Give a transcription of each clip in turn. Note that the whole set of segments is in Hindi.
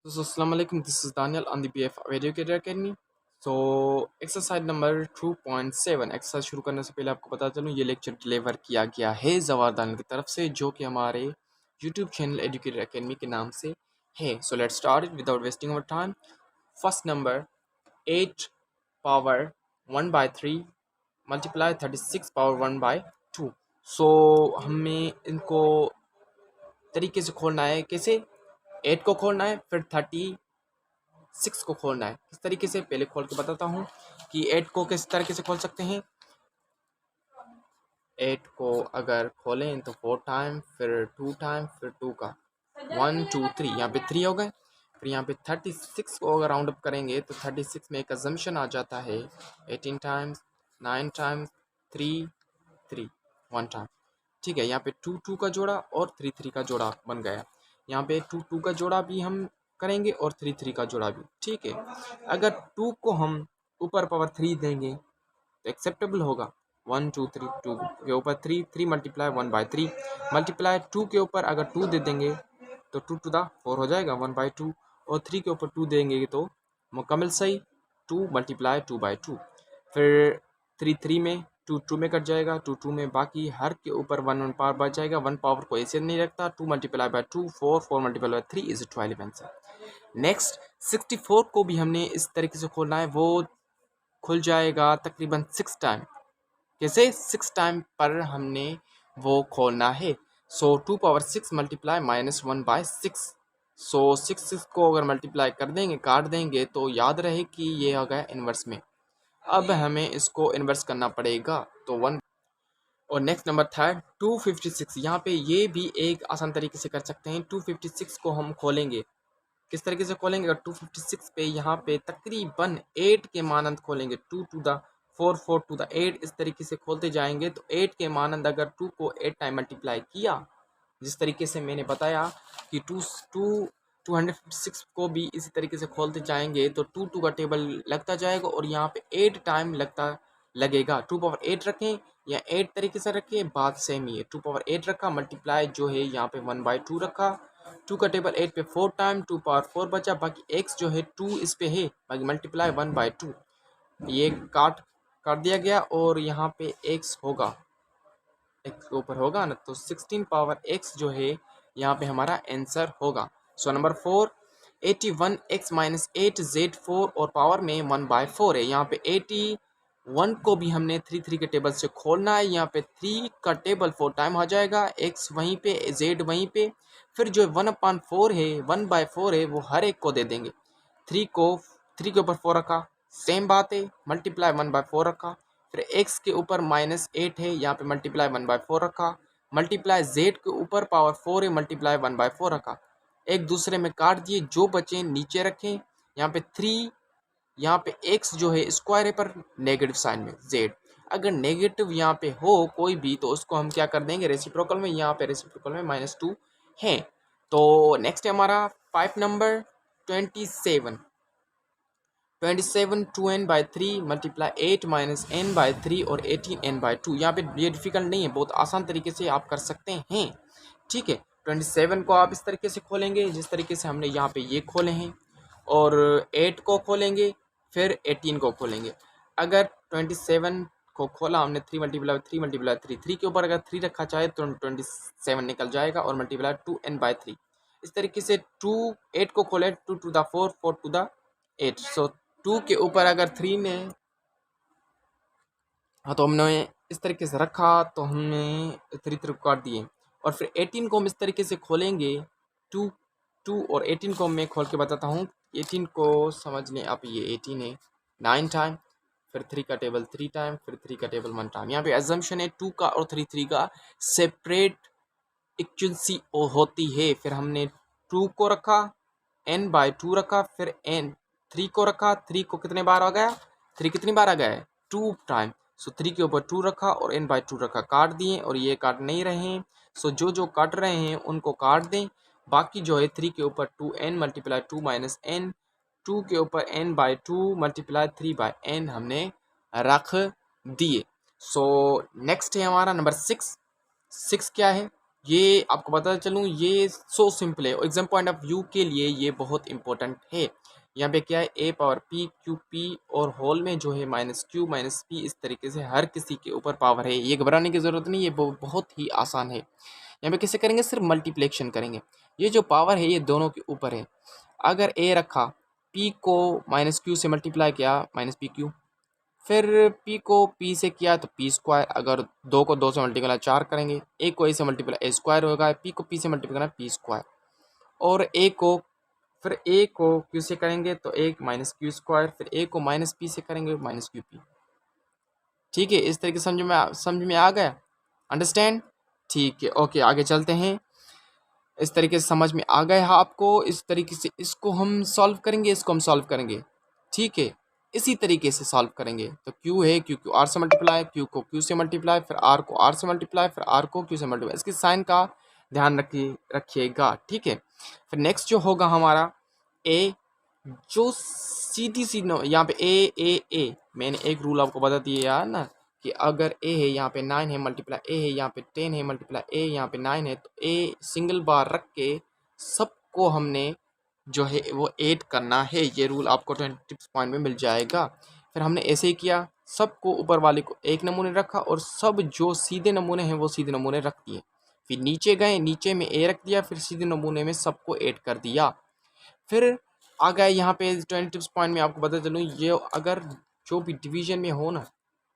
So, Assalamu alaikum. This is Daniel on the BF Educator Academy. So, exercise number 2.7 exercise शुरू करने से पहले आपको बता चलूँ ये लेक्चर डिलीवर किया गया है जवाहर दानियल की तरफ से जो कि हमारे यूट्यूब चैनल एजुकेटर एकेडमी के नाम से है. So let's start it without wasting our time. First number 8 power 1/3 multiply 36 power 1/2. सो हमें इनको तरीके से खोलना है. कैसे? 8 को खोलना है, फिर 36 को खोलना है. किस तरीके से पहले खोल के बताता हूँ कि 8 को किस तरीके से खोल सकते हैं. 8 को अगर खोलें तो 4 टाइम, फिर 2 टाइम, फिर 2 का 1 2 3, यहाँ पे 3 हो गए. फिर यहाँ पे 36 को अगर राउंड अप करेंगे तो 36 में एक अजम्पशन आ जाता है 18 टाइम्स, 9 टाइम्स, 3 3 1 टाइम. ठीक है, यहाँ पे 2 2 का जोड़ा और 3 3 का जोड़ा बन गया. यहाँ पे 2 2 का जोड़ा भी हम करेंगे और 3 3 का जोड़ा भी. ठीक है, अगर 2 को हम ऊपर पावर 3 देंगे तो एक्सेप्टेबल होगा. 1 2 3 2 के ऊपर 3 3 मल्टीप्लाई 1/3 मल्टीप्लाई 2 के ऊपर अगर 2 दे देंगे तो 2 to the 4 हो जाएगा 1/2. और 3 के ऊपर 2 देंगे तो मुकम्मल सही 2 मल्टीप्लाई 2/2. फिर 3 3 में 2 2 में कट जाएगा, 2 2 में बाकी हर के ऊपर 1 1 पावर बच जाएगा. 1 पावर को ऐसे नहीं रखता. 2 multiply by 2 4 4 multiply by 3 is 12 answer. Next 64 को भी हमने इस तरीके से खोलना है. वो खुल जाएगा तकरीबन 6 टाइम. कैसे? 6 टाइम पर हमने वो खोलना है. सो 2 पावर 6 मल्टीप्लाई -1/6. सो 6 6 को अगर मल्टीप्लाई कर देंगे, काट देंगे तो याद रहे कि ये आ गया इन्वर्स में. अब हमें इसको इन्वर्स करना पड़ेगा तो 1. और नेक्स्ट नंबर था 256. यहाँ पे ये भी एक आसान तरीके से कर सकते हैं. 256 को हम खोलेंगे. किस तरीके से खोलेंगे? अगर 256 पे यहाँ पे तकरीबन 8 के मानंद खोलेंगे. 2 to the 4 4 to the 8 इस तरीके से खोलते जाएंगे तो 8 के मानंद अगर 2 को 8 टाइम मल्टीप्लाई किया, जिस तरीके से मैंने बताया कि 256 को भी इसी तरीके से खोलते जाएंगे तो 2 2 का टेबल लगता जाएगा और यहाँ पे 8 टाइम लगेगा. 2 पावर 8 रखें या 8 तरीके से रखें, बात सेम ही है. 2 पावर 8 रखा, मल्टीप्लाई जो है यहाँ पे 1/2 रखा. 2 का टेबल 8 पे 4 टाइम, 2 पावर 4 बचा. बाकी x जो है 2 इस पे है, बाकी मल्टीप्लाई 1/2. ये काट काट दिया गया और यहाँ पे x होगा, x के ऊपर होगा ना, तो 16 पावर x जो है यहाँ पे हमारा आंसर होगा. So number 4 81x minus 8z4 और पावर में 1/4 है. यहाँ पे 81 को भी हमने 3 3 के टेबल से खोलना है. यहाँ पे 3 का टेबल 4 टाइम आ जाएगा, x वहीं पे, z वहीं पे. फिर जो 1/4 है, 1/4 है, वो हर एक को दे देंगे. 3 के ऊपर 4 रखा, सेम बात है, मल्टीप्लाई 1/4 रखा. फिर x के ऊपर -8 है, यहाँ पे मल्टीप्लाई 1/4 रखा. मल्टीप्लाई z के ऊपर पावर 4 है, मल्टीप्लाई 1/4 रखा. एक दूसरे में काट दिए, जो बचे नीचे रखें. यहाँ पे 3, यहाँ पे x जो है स्क्वायर है पर नेगेटिव साइन में z. अगर नेगेटिव यहाँ पे हो कोई भी तो उसको हम क्या कर देंगे रेसिप्रोकल में. यहाँ पे रेसिप्रोकल में -2 है. तो नेक्स्ट है हमारा 5 नंबर 27. 2n/3 मल्टीप्लाई 8 -n/3 और 18n/2. यहाँ पे ये डिफिकल्ट नहीं है, बहुत आसान तरीके से आप कर सकते हैं. ठीक है, 27 को आप इस तरीके से खोलेंगे जिस तरीके से हमने यहाँ पे ये खोले हैं, और 8 को खोलेंगे, फिर 18 को खोलेंगे. अगर 27 को खोला हमने 3 मल्टीप्लाई 3 मल्टीप्लाई 3, 3 के ऊपर अगर 3 रखा चाहे तो 27 निकल जाएगा और मल्टीप्लाई 2n/3. इस तरीके से 8 को खोले 2 to the 4 4 to the 8. सो 2 के ऊपर अगर 3 ने, हाँ, तो हमने इस तरीके से रखा तो हमने 3 3 काट दिए. और फिर 18 को हम इस तरीके से खोलेंगे. 2 2 और 18 को मैं खोल के बताता हूँ. 18 को समझ लें आप, ये 18 है 9 टाइम, फिर 3 का टेबल 3 टाइम, फिर 3 का टेबल 1 टाइम. यहाँ पे एजम्पशन है 2 का और 3 3 का सेपरेट इक्वेंसी होती है. फिर हमने 2 को रखा, n/2 रखा, फिर n 3 को रखा. 3 को कितने बार आ गया, 3 कितनी बार आ गया है 2 टाइम. सो 3 के ऊपर 2 रखा और n/2 रखा, काट दिए. और ये काट नहीं रहे हैं, सो जो जो काट रहे हैं उनको काट दें. बाकी जो है 3 के ऊपर 2n मल्टीप्लाई 2 माइनस n, 2 के ऊपर n/2 मल्टीप्लाई 3/n हमने रख दिए. सो नेक्स्ट है हमारा नंबर 6. 6 क्या है? ये आपको पता चलूँ, ये सो सिंपल है, एग्जाम पॉइंट ऑफ व्यू के लिए ये बहुत इंपॉर्टेंट है। यहाँ पे क्या है, ए पावर पी क्यू पी और होल में जो है माइनस क्यू माइनस पी, इस तरीके से हर किसी के ऊपर पावर है, ये घबराने की ज़रूरत नहीं, ये बहुत ही आसान है। यहाँ पे कैसे करेंगे, सिर्फ मल्टीप्लेक्शन करेंगे। ये जो पावर है ये दोनों के ऊपर है। अगर ए रखा, पी को माइनस क्यू से मल्टीप्लाई किया माइनस पी क्यू, फिर p को p से किया तो p स्क्वायर, अगर 2 को 2 से मल्टीप्लाई 4 करेंगे, a को a से मल्टीप्लाई a स्क्वायर होगा, p को p से मल्टीप्लाई करना p स्क्वायर, और a को फिर a को q से करेंगे तो a माइनस क्यू स्क्वायर, फिर a को माइनस p से करेंगे माइनस क्यू पी। ठीक है, इस तरीके से समझ में आ गया, अंडरस्टैंड? ठीक है, ओके, आगे चलते हैं। इस तरीके से समझ में आ गया है आपको, इस तरीके से इसको हम सॉल्व करेंगे, इसको हम सॉल्व करेंगे। ठीक है, इसी तरीके से सॉल्व करेंगे। तो Q है, Q को R से मल्टीप्लाई, Q को Q से मल्टीप्लाई, फिर R को R से मल्टीप्लाई, फिर R को Q से मल्टीप्लाई। इसके साइन का ध्यान रखिएगा। ठीक है, फिर नेक्स्ट जो होगा हमारा A, जो सीधी सी यहाँ पे ए मैंने एक रूल आपको बता दिया यार ना, कि अगर ए है यहाँ पे 9 है मल्टीप्लाई ए है यहाँ पे 10 है मल्टीप्लाई ए यहाँ पे 9 है, तो ए सिंगल बार रख के सबको हमने जो है वो 8 करना है। ये रूल आपको 20 टिप्स पॉइंट में मिल जाएगा। फिर हमने ऐसे ही किया, सबको ऊपर वाले को एक नमूने रखा और सब जो सीधे नमूने हैं वो सीधे नमूने रख दिए। फिर नीचे गए, नीचे में ए रख दिया, फिर सीधे नमूने में सबको 8 कर दिया। फिर आ गया यहाँ पे 20 टिप्स पॉइंट में आपको बता चलूँ, ये अगर जो भी डिवीजन में हो ना,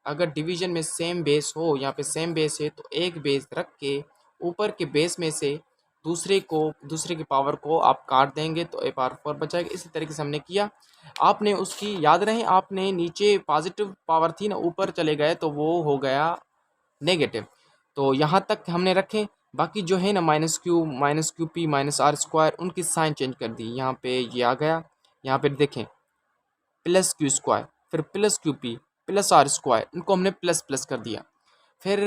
अगर डिवीजन में सेम बेस हो, यहाँ पे सेम बेस है तो एक बेस रख के ऊपर के बेस में से दूसरे की पावर को आप काट देंगे तो ए पावर 4 बचाएगा। इसी तरीके से हमने किया। आपने उसकी याद रहे, आपने नीचे पॉजिटिव पावर थी ना, ऊपर चले गए तो वो हो गया नेगेटिव। तो यहाँ तक हमने रखे। बाकी जो है ना minus Q P minus R square, उनकी साइन चेंज कर दी। यहाँ पे ये आ गया, यहाँ पे देखें प्लस क्यू स्क्वायर, फिर plus Q P plus R square, इनको हमने प्लस प्लस कर दिया। फिर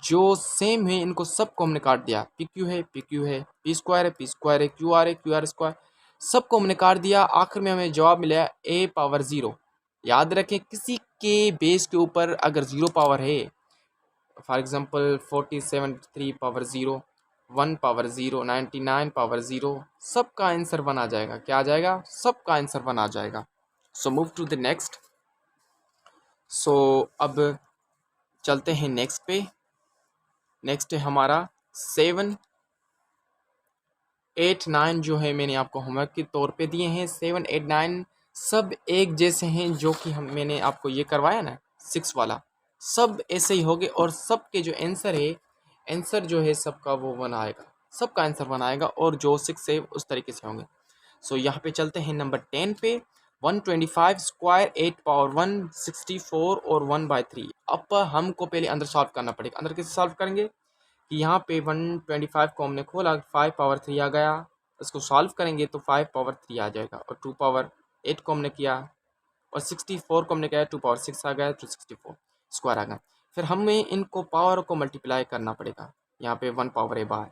जो सेम है इनको सबको हमने काट दिया, पी क्यू है पी क्यू है, पी स्क्वायर है पी स्क्वायर है, क्यू आर स्क्वायर, सबको हमने काट दिया। आखिर में हमें जवाब मिला ए पावर 0। याद रखें, किसी के बेस के ऊपर अगर 0 पावर है, for example 47 power 0, 1 power 0, 99 power 0, सबका आंसर 1 आ जाएगा। क्या आ जाएगा? सबका आंसर 1 आ जाएगा। So move to the next. So अब चलते हैं नेक्स्ट पे। नेक्स्ट है हमारा 7, 8, 9 जो है मैंने आपको होमवर्क के तौर पे दिए हैं। 7, 8, 9 सब एक जैसे हैं, जो कि मैंने आपको ये करवाया ना 6 वाला, सब ऐसे ही होंगे और सबके जो आंसर जो है सबका वो 1 आएगा, सबका आंसर 1 आएगा, और जो 6 है उस तरीके से होंगे। सो यहाँ पे चलते हैं नंबर 10 पे। 125 स्क्वायर 8 पावर 1 64 और 1/3। अब हमको पहले अंदर सॉल्व करना पड़ेगा। अंदर कैसे सॉल्व करेंगे कि यहाँ पे 125 को हमने खोला, 5 पावर 3 आ गया, इसको सॉल्व करेंगे तो 5 पावर 3 आ जाएगा, और 2 पावर 8 को हमने किया, और 64 को हमने किया, 2 पावर 6 आ गया, तो 64 स्क्वायर आ गया। फिर हमें इनको पावर को मल्टीप्लाई करना पड़ेगा। यहाँ पे 1 पावर है बाहर,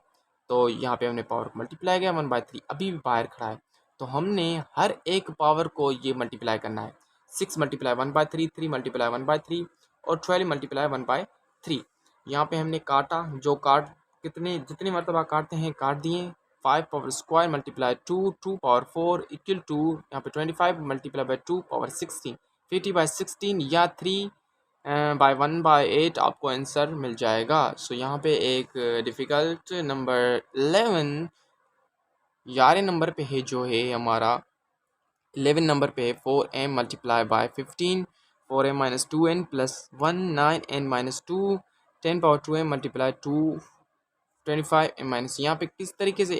तो यहाँ पे हमने पावर को मल्टीप्लाई किया 1/3, अभी भी बाहर खड़ा है, तो हमने हर एक पावर को ये मल्टीप्लाई करना है। 6 मल्टीप्लाई 1/3, 3 मल्टीप्लाई 1/3, और 12 मल्टीप्लाई 1/3। यहाँ पे हमने काटा, जो जितनी मरतबा काटते हैं काट दिए। 5 power square multiply 2 power 4 equal to, यहाँ पे 25 मल्टीप्लाई बाई 2 पावर 16, 50/16 या 3/1/8 आपको आंसर मिल जाएगा। सो यहाँ पे एक डिफ़िकल्ट नंबर 11 11 नंबर पे है, जो है हमारा 11 नंबर पे है 4m multiply by 15, 4m minus 2n plus 1, 9n minus 2, 10 power 2m multiply 2, 25m minus. यहाँ पे किस तरीके से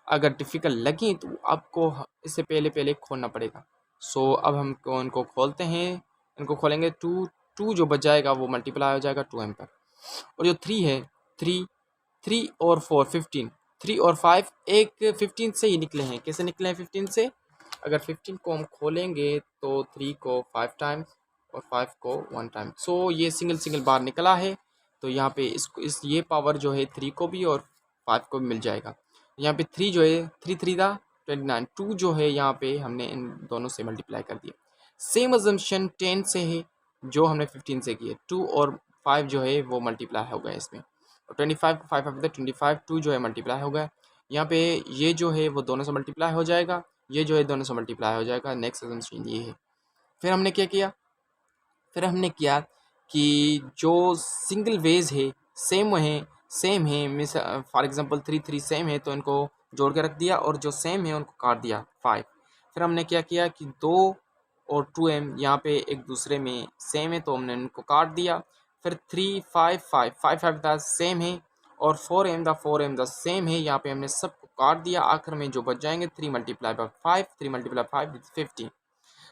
अगर डिफ़िकल्ट लगी तो आपको इससे पहले खोलना पड़ेगा। सो अब हम इनको खोलते हैं। इनको खोलेंगे, 2 जो बच जाएगा वो मल्टीप्लाई हो जाएगा 2m पर, और जो 3 है, 3 और 4 15, 3 और 5 एक 15 से ही निकले हैं। कैसे निकले हैं 15 से? अगर 15 को हम खोलेंगे तो 3 को 5 टाइम्स और 5 को 1 टाइम। सो ये सिंगल बार निकला है, तो यहाँ पे ये पावर जो है 3 को भी और 5 को भी मिल जाएगा। यहाँ पे 3 जो है 3 3 था 29, 2 जो है यहाँ पे हमने इन दोनों से मल्टीप्लाई कर दिया। सेम अजम्पशन 10 से है जो हमने 15 से की है। 2 और 5 जो है वो मल्टीप्लाई हो गया इसमें, 25 को 5 5 25 2 जो है मल्टीप्लाई हो गया। यहाँ पे ये जो है वो दोनों से मल्टीप्लाई हो जाएगा, ये जो है दोनों से मल्टीप्लाई हो जाएगा। नेक्स्ट असम्पशन ये है। फिर हमने क्या किया, फिर हमने किया कि जो सिंगल वेज है सेम है मिस फॉर एग्जांपल 3 3 सेम है तो इनको जोड़ के रख दिया, और जो सेम है उनको काट दिया 5। फिर हमने क्या किया कि 2 और 2m यहाँ पे एक दूसरे में सेम है तो हमने इनको काट दिया। फिर 3 5 5 5 5 द सेम है, और 4m द सेम है, यहाँ पे हमने सबको काट दिया। आखिर में जो बच जाएंगे 3 multiply by 5, 3 multiply 5 15।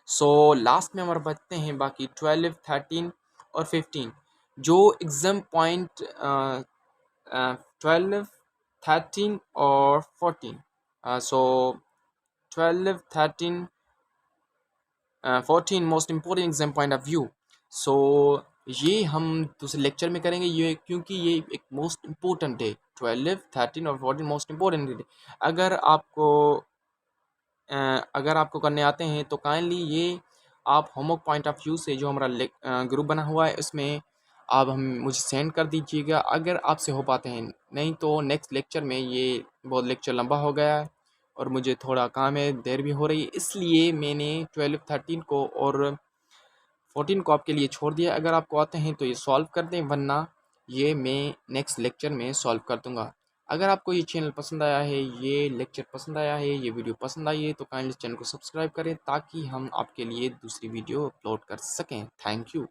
So last में हमारे बचते हैं बाकी 12 13 और 15। जो एग्ज़ाम पॉइंट 12 13 और 14, so 12 13 14 most important exam point of view. So ये हम दूसरे लेक्चर में करेंगे, ये क्योंकि ये एक मोस्ट इम्पोर्टेंट है। 12 13 और 14 मोस्ट इम्पोर्टेंट है। अगर आपको अगर आपको करने आते हैं तो काइंडली ये आप होमवर्क पॉइंट ऑफ व्यू से जो हमारा ग्रुप बना हुआ है उसमें आप हम मुझे सेंड कर दीजिएगा अगर आपसे हो पाते हैं। नहीं तो नेक्स्ट लेक्चर में, ये बहुत लेक्चर लंबा हो गया है और मुझे थोड़ा काम है, देर भी हो रही है, इसलिए मैंने 12 13 को और 14 को आपके लिए छोड़ दिया। अगर आपको आते हैं तो ये सॉल्व कर दें, वरना ये मैं नेक्स्ट लेक्चर में सॉल्व कर दूंगा। अगर आपको ये चैनल पसंद आया है, ये लेक्चर पसंद आया है, ये वीडियो पसंद आई है तो काइंडली चैनल को सब्सक्राइब करें ताकि हम आपके लिए दूसरी वीडियो अपलोड कर सकें। Thank you.